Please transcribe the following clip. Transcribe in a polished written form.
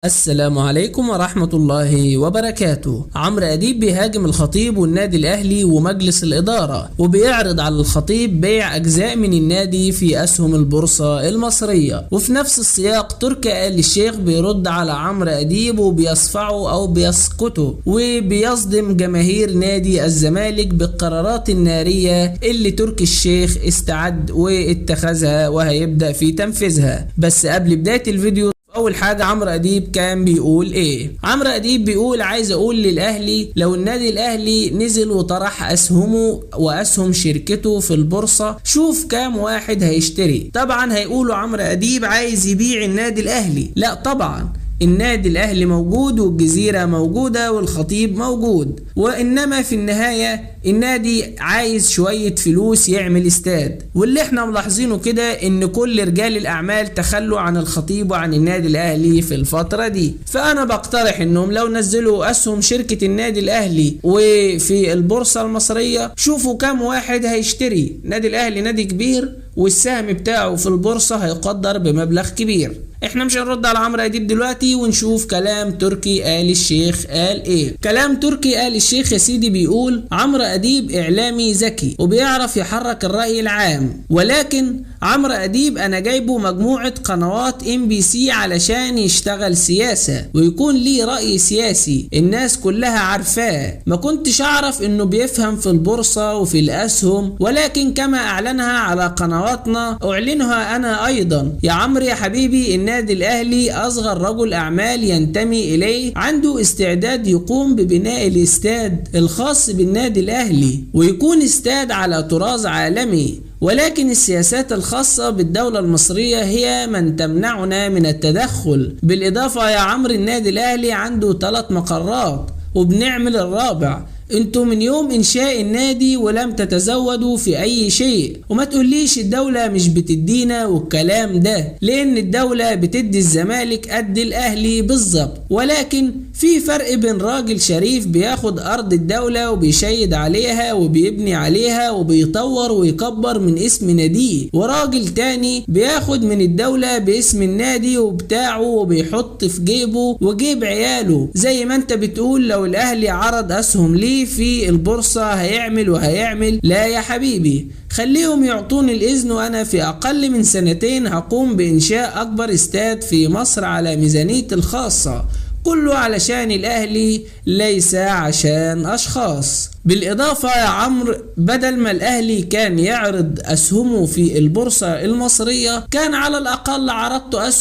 السلام عليكم ورحمة الله وبركاته. عمرو أديب بيهاجم الخطيب والنادي الأهلي ومجلس الإدارة، وبيعرض على الخطيب بيع أجزاء من النادي في أسهم البورصة المصرية. وفي نفس السياق تركي آل الشيخ بيرد على عمرو أديب وبيصفعه أو بيسقطه، وبيصدم جماهير نادي الزمالك بالقرارات النارية اللي تركي الشيخ استعد واتخذها وهيبدأ في تنفيذها. بس قبل بداية الفيديو، اول حاجة عمرو أديب كان بيقول ايه؟ عمرو أديب بيقول عايز اقول للاهلي لو النادي الاهلي نزل وطرح اسهمه واسهم شركته في البورصة، شوف كام واحد هيشتري. طبعا هيقولوا عمرو أديب عايز يبيع النادي الاهلي. لا طبعا، النادي الاهلي موجود والجزيرة موجودة والخطيب موجود، وانما في النهاية النادي عايز شوية فلوس يعمل استاد. واللي احنا ملاحظينه كده ان كل رجال الاعمال تخلوا عن الخطيب وعن النادي الاهلي في الفترة دي. فانا بقترح انهم لو نزلوا اسهم شركة النادي الاهلي وفي البورصة المصرية، شوفوا كام واحد هيشتري. النادي الاهلي نادي كبير والسهم بتاعه في البورصة هيقدر بمبلغ كبير. احنا مش هنرد على عمرو أديب دلوقتي، ونشوف كلام تركي آل الشيخ قال ايه. كلام تركي آل الشيخ يا سيدي بيقول عمرو أديب اعلامي ذكي وبيعرف يحرك الرأي العام، ولكن عمرو أديب انا جايبه مجموعة قنوات MBC علشان يشتغل سياسة ويكون ليه رأي سياسي الناس كلها عارفاه. ما كنتش اعرف انه بيفهم في البورصة وفي الاسهم، ولكن كما اعلنها على قنواتنا اعلنها انا ايضا. يا عمرو يا حبيبي، النادي الاهلي اصغر رجل اعمال ينتمي اليه عنده استعداد يقوم ببناء الاستاد الخاص بالنادي الاهلي، ويكون استاد على طراز عالمي. ولكن السياسات الخاصة بالدولة المصرية هي من تمنعنا من التدخل. بالإضافة يا عمرو، النادي الأهلي عنده 3 مقرات وبنعمل الرابع. انتوا من يوم انشاء النادي ولم تتزودوا في اي شيء، وما تقوليش الدولة مش بتدينا والكلام ده، لان الدولة بتدي الزمالك قد الاهلي بالظبط. ولكن في فرق بين راجل شريف بياخد ارض الدولة وبيشيد عليها وبيبني عليها وبيطور ويكبر من اسم ناديه، وراجل تاني بياخد من الدولة باسم النادي وبتاعه وبيحط في جيبه وجيب عياله. زي ما انت بتقول لو الاهلي عرض اسهم ليه في البورصة هيعمل وهيعمل. لا يا حبيبي، خليهم يعطوني الإذن، وأنا في أقل من 2 هقوم بإنشاء أكبر استاد في مصر على ميزانيتي الخاصة، كله علشان الأهلي ليس عشان أشخاص. بالإضافة يا عمرو، بدل ما الأهلي كان يعرض أسهمه في البورصة المصرية، كان على الأقل عرضت أسهم